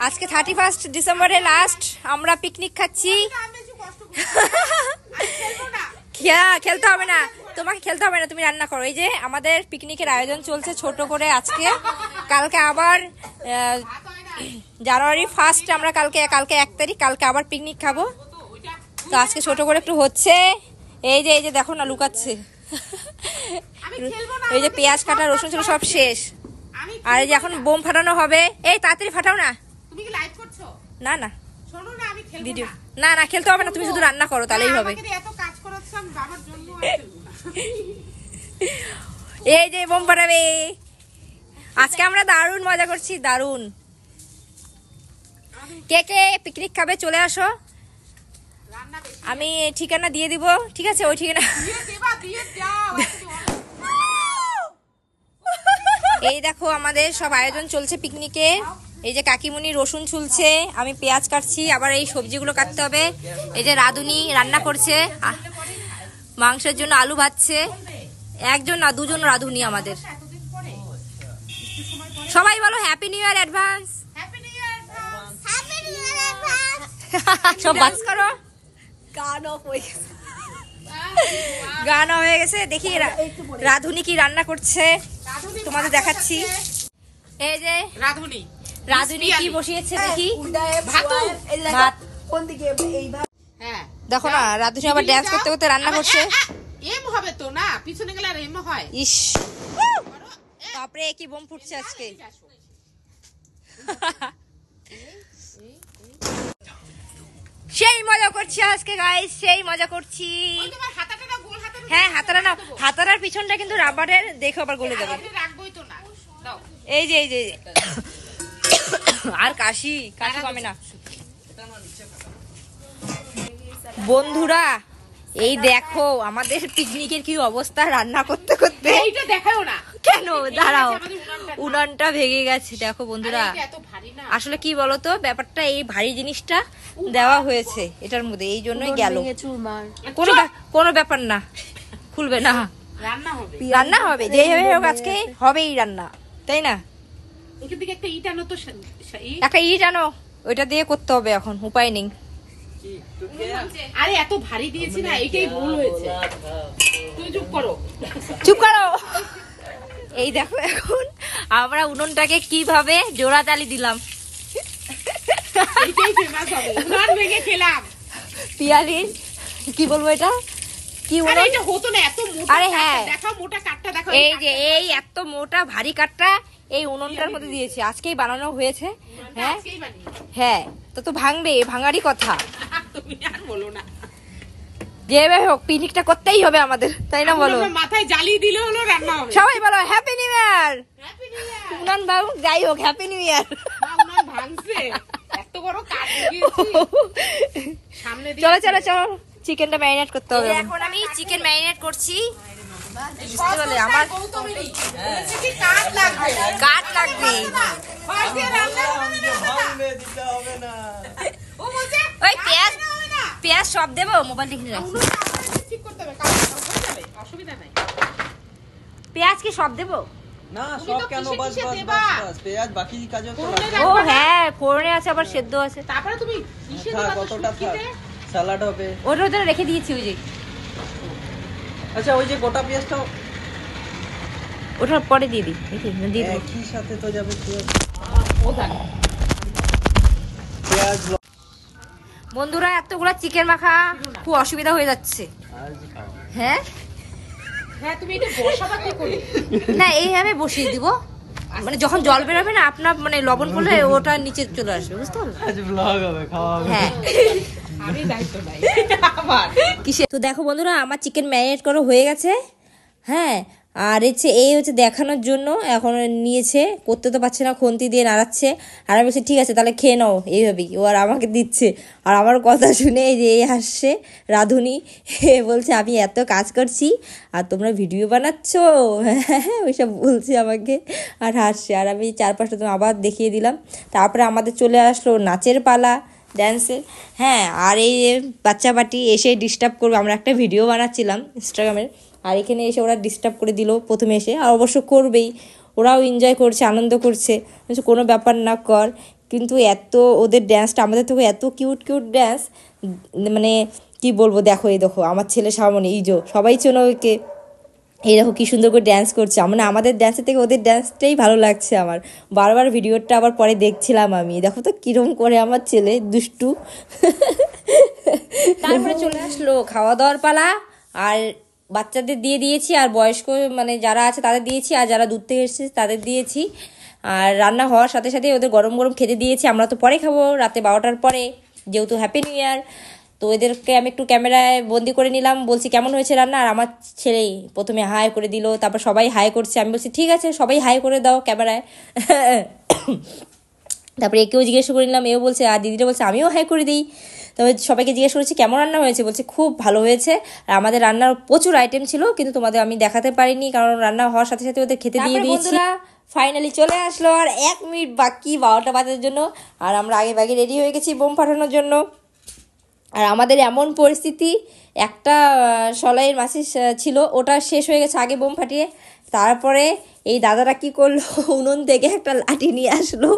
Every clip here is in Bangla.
আজকে 31 ডিসেম্বরে লাস্ট আমরা পিকনিক খাচ্ছি। খেলতে হবে না, তোমাকে খেলতে হবে না, তুমি রান্না করো। এই যে আমাদের পিকনিকের আয়োজন চলছে ছোট করে আজকে। কালকে আবার জানুয়ারি 1 আমরা কালকে 1 তারিখ, কালকে আবার পিকনিক খাবো। তো আজকে ছোট করে একটু হচ্ছে। এই যে দেখো না লুকাচ্ছে। এই যে পেঁয়াজ কাটা রসুন ছিল সব শেষ। আর এই যে এখন বোম ফাটানো হবে। এই তাড়াতাড়ি ফাটাও না। তুমি কি লাইভ করছো? না না শোনো না, আমি খেলবো ভিডিও না। না খেলতে হবে না, তুমি শুধু রান্না করো তাহলেই হবে। আমাকে এত কাজ করাচ্ছাম বাবার জন্য আর খেলবো না। এই যে বোম ফাটাবে। আজকে আমরা দারুণ মজা করছি, দারুণ। কে কে পিকনিক খাবে চলে আসো। রান্না বেশি আমি ঠিকানা দিয়ে দিব, ঠিক আছে? ওই ঠিকানা দিয়ে দেবা, দিয়ে যাও। এই দেখো আমাদের সব আয়োজন চলছে পিকনিকে। এই যে কাকিমুনি রসুন ছুলছে, আমি পেঁয়াজ কাটছি, আবার এই সবজিগুলো কাটতে হবে। এই যে রাধুনি রান্না করছে, মাংসের জন্য আলু ভাজছে। একজন না দুজন রাধুনি আমাদের। এতদিন পরে সবাই বলো হ্যাপি নিউ ইয়ার advance. Happy new year. Happy new ইয়ার অ্যাডভান্স। সব বাস করো। গান অফ হয়ে গেছে। গান হয়ে গেছে। দেখি রাধুনি কি রান্না করছে তোমাদের দেখাচ্ছি। এই যে রাধুনি কি বসিয়েছে দেখি। ভাত। কোন দিকে এই ভাত? হ্যাঁ দেখো না রাধুনি আবার ড্যান্স করতে করতে রান্না করছে। এম হবে তো না, পিছনে গেলে আর এম হয়। ইস তারপরে কি বোম ফুটছে আজকে। সেই মজা করছি আজকে গাইস, সেই মজা করছি। তোমার হাতাটা না গোল হাতা। হ্যাঁ হাতারার পিছনটা কিন্তু রাবারের, দেখো আবার গলে যাবে। রাখবই তো না। দাও। এই যে আর কাশি কমে না। বন্ধুরা এই দেখো আমাদের পিকনিকের কি অবস্থা রান্না করতে করতে। এইটা দেখাও না কেন? দাঁড়াও, উনানটা ভেঙে গেছে। দেখো বন্ধুরা এত ভারী না। আসলে কি বলতো ব্যাপারটা, এই ভারী জিনিসটা দেওয়া হয়েছে এটার মধ্যে, এই জন্যই গেল। কোনো ব্যাপার না, খুলবে না। রান্না হবে যেই হোক, আজকে হবেই রান্না, তাই না? ওইখান থেকে একটা ইট আনো তো। একটা ইট আনো, ওইটা দিয়ে করতে হবে এখন, উপায় নেই। আরে এত ভারী দিয়েছি না, এটাই ভুল হয়েছে। তুমি চুপ করো। এই দেখো এখন আমরা উনুনটাকে কিভাবে জোড়া তালি দিলাম। এটাই ফেমাস হবে। উনান ভেঙে খেলাম। পিয়ালির কি বলবো এটা কি আরে উনুন? এটা হতো না এত মোটা। আরে হ্যাঁ, দেখাও মোটা কাঠটা দেখাও। এই যে এই এত মোটা ভারী কাঠটা এই উনুনটার মধ্যে দিয়েছি, আজকেই বানানো হয়েছে। হ্যাঁ আজকেই বানিয়েছি। হ্যাঁ, তো ভাঙবে, ভাঙারই কথা। তুমি আর বলো না। যেভাবে হোক পিকনিকটা করতেই হবে আমাদের, তাই না বলো? আমরা মাথায় জ্বালিয়ে দিলে হলো, রান্না হবে। সবাই বলো happy new year. Happy new year. উনান ভাঙ যাই হোক, হ্যাপি নিউ ইয়ার। উনান ভাঙছে, এত বড় কাঠ দিয়েছি সামনে দিয়ে। চলো চিকেনটা ম্যারিনেট করতে হবে। এখন আমি চিকেন ম্যারিনেট করছি। বুঝতে পারলে আমার গৌতমেরই বলেছে কি কাঠ লাগবে। কাঠ লাগবে। ফার্স্ট ইয়ার রান্না হবে না। ও বলছে ওই পেঁয়াজ সব দেবো, মোবাইল দেখে রাখি। ঠিক করতে হবে, কাঠ হয়ে যাবে, অসুবিধা নাই। পেঁয়াজ কি সব দেবো? না সব কেন, বাস পেঁয়াজ বাকি কাজও তো লাগবে। ও হ্যাঁ, ফোড়নে আছে আবার সেদ্ধ আছে। তারপরে তুমি কিসে থাক, দেবা? কতটা থাক, স্যালাড হবে। ওটা রেখে দিয়েছি ওই যে। আচ্ছা ওই যে গোটা পেঁয়াজটা ওটা পরে দিয়ে দিই, দিয়ে দেবো। একই সাথে তো যাবে পেঁয়াজ। ও জানে। পেঁয়াজ বন্ধুরা এতগুলা চিকেন মাখা খুব অসুবিধা হয়ে যাচ্ছে। হ্যাঁ হ্যাঁ, তুমি এটা বসাবা কি করে? না এইভাবে বসিয়ে দিব, মানে যখন জল বেরোবে না আপনার, মানে লবণ করলে ওটা নিচে চলে আসবে, বুঝতে পারলে? আজ ব্লগ হবে, খাওয়া হবে। হ্যাঁ আমি দায়িত্ব নাই আবার। কিসে? তো দেখো বন্ধুরা আমার চিকেন ম্যারিনেট করা হয়ে গেছে। হ্যাঁ, আর এই হচ্ছে দেখানোর জন্য এখন নিয়েছে, করতে তো পারছে না, খুন্তি দিয়ে নাড়াচ্ছে। আর আমি বলছি ঠিক আছে তাহলে খেয়ে নাও, এইভাবেই। ও আর আমাকে দিচ্ছে, আর আমার কথা শুনে এই যে এই হাসছে রাধুনি, বলছে আমি এত কাজ করছি আর তোমরা ভিডিও বানাচ্ছ, হ্যাঁ ওইসব বলছে আমাকে আর হাসছে। আর আমি 4-5টা তো আবার দেখিয়ে দিলাম। তারপরে আমাদের চলে আসলো নাচের পালা, ড্যান্সের। হ্যাঁ, আর এই বাচ্চা বাটি এসে ডিস্টার্ব করবে। আমরা একটা ভিডিও বানাচ্ছিলাম ইনস্টাগ্রামের, আর এখানে এসে ওরা ডিস্টার্ব করে দিল প্রথমে এসে। আর অবশ্য করবেই, ওরাও এনজয় করছে, আনন্দ করছে, কোনো ব্যাপার না, কর। কিন্তু এত ওদের ড্যান্সটা আমাদের থেকে এত কিউট কিউট ড্যান্স, মানে কি বলবো, দেখো এই দেখো আমার ছেলে সামনে ইজো, সবাই চেনো ওকে, এই দেখো কী সুন্দর করে ড্যান্স করছে। মানে আমাদের ড্যান্সের থেকে ওদের ড্যান্সটাই ভালো লাগছে আমার। বারবার ভিডিওটা আবার পরে দেখছিলাম আমি, দেখো তো কীরকম করে আমার ছেলে দুষ্টু। তারপরে চলে আসলো খাওয়া দাওয়ার পালা, আর বাচ্চাদের দিয়ে দিয়েছি, আর বয়স্ক মানে যারা আছে তাদের দিয়েছি, আর যারা দূর থেকে এসেছে তাদের দিয়েছি। আর রান্না হওয়ার সাথে সাথে ওদের গরম গরম খেতে দিয়েছি। আমরা তো পরে খাবো, রাতে 12টার পরে, যেহেতু হ্যাপি নিউ ইয়ার। তো এদেরকে আমি একটু ক্যামেরায় বন্দি করে নিলাম, বলছি কেমন হয়েছে রান্না। আর আমার ছেলেই প্রথমে হাই করে দিল, তারপর সবাই হাই করছে। আমি বলছি ঠিক আছে সবাই হাই করে দাও ক্যামেরায়। তারপরে একেও জিজ্ঞেস করে নিলাম, এও বলছে, আর দিদিরা বলছে আমিও হাই করে দিই। তবে সবাইকে জিজ্ঞেস করেছি কেমন রান্না হয়েছে, বলছে খুব ভালো হয়েছে। আর আমাদের রান্নার প্রচুর আইটেম ছিল, কিন্তু তোমাদের আমি দেখাতে পারিনি, কারণ রান্না হওয়ার সাথে সাথে ওদের খেতে দিয়ে দিয়েছি। ফাইনালি চলে আসলো, আর 1 মিনিট বাকি 12টা বাজার জন্য। আর আমরা আগে বাগে রেডি হয়ে গেছি বোম ফাটানোর জন্য। আর আমাদের এমন পরিস্থিতি, একটা সলাইয়ের মাছি ছিল, ওটা শেষ হয়ে গেছে আগে বোম ফাটিয়ে। তারপরে এই দাদারা কি করলো, উনুন থেকে একটা লাঠি নিয়ে আসলো,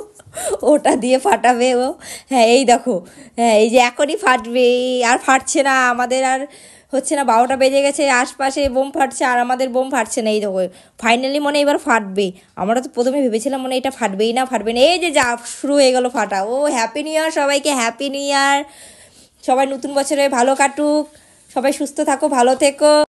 ওটা দিয়ে ফাটাবে ও। হ্যাঁ এই দেখো, হ্যাঁ এই যে এখনই ফাটবে, আর ফাটছে না আমাদের, আর হচ্ছে না, 12টা বেজে গেছে, আশপাশে বোম ফাটছে আর আমাদের বোম ফাটছে না। এই দেখো ফাইনালি মনে এবার ফাটবে। আমরা তো প্রথমে ভেবেছিলাম মনে এটা ফাটবেই না, ফাটবে না, এই যে যা শুরু হয়ে গেল ফাটা। ও হ্যাপি নিউ ইয়ার সবাইকে, হ্যাপি নিউ ইয়ার। সবাই নতুন বছরে ভালো কাটুক, সবাই সুস্থ থাকো, ভালো থেকো।